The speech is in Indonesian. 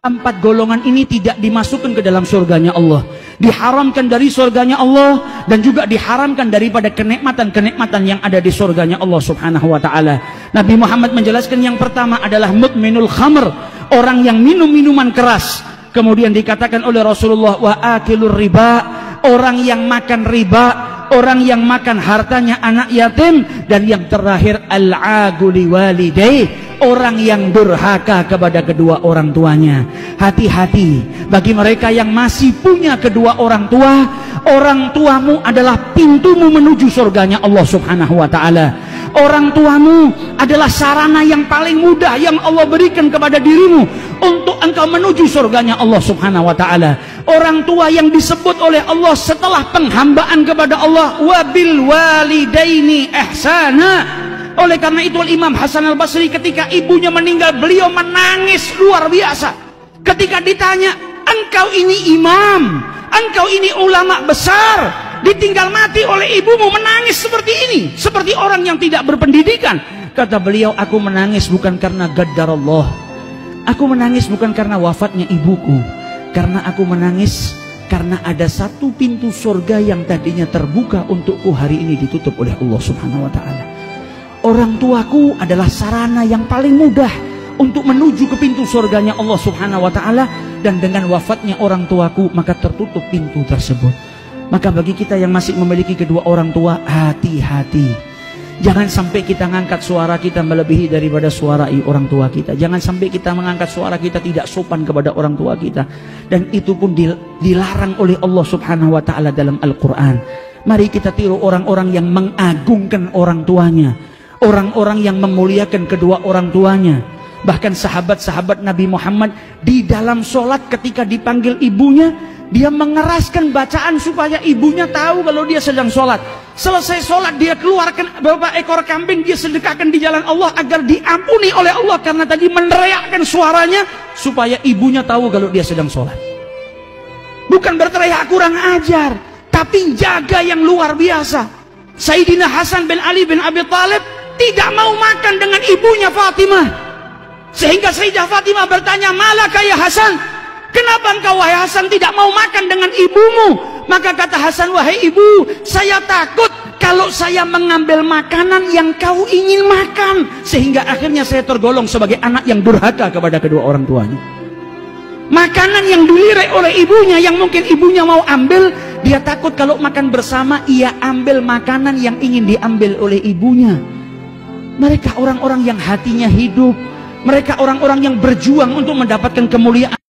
Empat golongan ini tidak dimasukkan ke dalam surganya Allah, diharamkan dari surganya Allah, dan juga diharamkan daripada kenikmatan-kenikmatan yang ada di surganya Allah subhanahu wa ta'ala. Nabi Muhammad menjelaskan yang pertama adalah mudminul khamr, orang yang minum minuman keras. Kemudian dikatakan oleh Rasulullah, wa akilur riba, orang yang makan riba, orang yang makan hartanya anak yatim. Dan yang terakhir, al-aguli walidayh, orang yang durhaka kepada kedua orang tuanya. Hati-hati bagi mereka yang masih punya kedua orang tua. Orang tuamu adalah pintumu menuju surganya Allah subhanahu wa ta'ala. Orang tuamu adalah sarana yang paling mudah yang Allah berikan kepada dirimu untuk engkau menuju surganya Allah subhanahu wa ta'ala. Orang tua yang disebut oleh Allah setelah penghambaan kepada Allah, wabil walidaini ihsana. Oleh karena itu Imam Hasan al-Basri ketika ibunya meninggal, beliau menangis luar biasa. Ketika ditanya, engkau ini imam, engkau ini ulama besar, ditinggal mati oleh ibumu, menangis seperti ini, seperti orang yang tidak berpendidikan. Kata beliau, aku menangis bukan karena gaddarallah, aku menangis bukan karena wafatnya ibuku, karena aku menangis karena ada satu pintu surga yang tadinya terbuka untukku hari ini ditutup oleh Allah subhanahu wa ta'ala. Orang tuaku adalah sarana yang paling mudah untuk menuju ke pintu surganya Allah subhanahu wa ta'ala, dan dengan wafatnya orang tuaku maka tertutup pintu tersebut. Maka bagi kita yang masih memiliki kedua orang tua, hati-hati. Jangan sampai kita mengangkat suara kita melebihi daripada suara orang tua kita. Jangan sampai kita mengangkat suara kita tidak sopan kepada orang tua kita. Dan itu pun dilarang oleh Allah subhanahu wa ta'ala dalam Al-Quran. Mari kita tiru orang-orang yang mengagungkan orang tuanya, orang-orang yang memuliakan kedua orang tuanya. Bahkan sahabat-sahabat Nabi Muhammad di dalam sholat ketika dipanggil ibunya, dia mengeraskan bacaan supaya ibunya tahu kalau dia sedang sholat. Selesai sholat dia keluarkan beberapa ekor kambing, dia sedekahkan di jalan Allah agar diampuni oleh Allah, karena tadi meneriakkan suaranya supaya ibunya tahu kalau dia sedang sholat. Bukan berteriak kurang ajar, tapi jaga yang luar biasa. Sayyidina Hasan bin Ali bin Abi Thalib tidak mau makan dengan ibunya Fatimah, sehingga Sayyidah Fatimah bertanya, malaka ya Hasan, kenapa engkau wahai Hasan tidak mau makan dengan ibumu? Maka kata Hasan, wahai ibu, saya takut kalau saya mengambil makanan yang kau ingin makan, sehingga akhirnya saya tergolong sebagai anak yang durhaka kepada kedua orang tuanya. Makanan yang dilirik oleh ibunya, yang mungkin ibunya mau ambil, dia takut kalau makan bersama ia ambil makanan yang ingin diambil oleh ibunya. Mereka orang-orang yang hatinya hidup, mereka orang-orang yang berjuang untuk mendapatkan kemuliaan.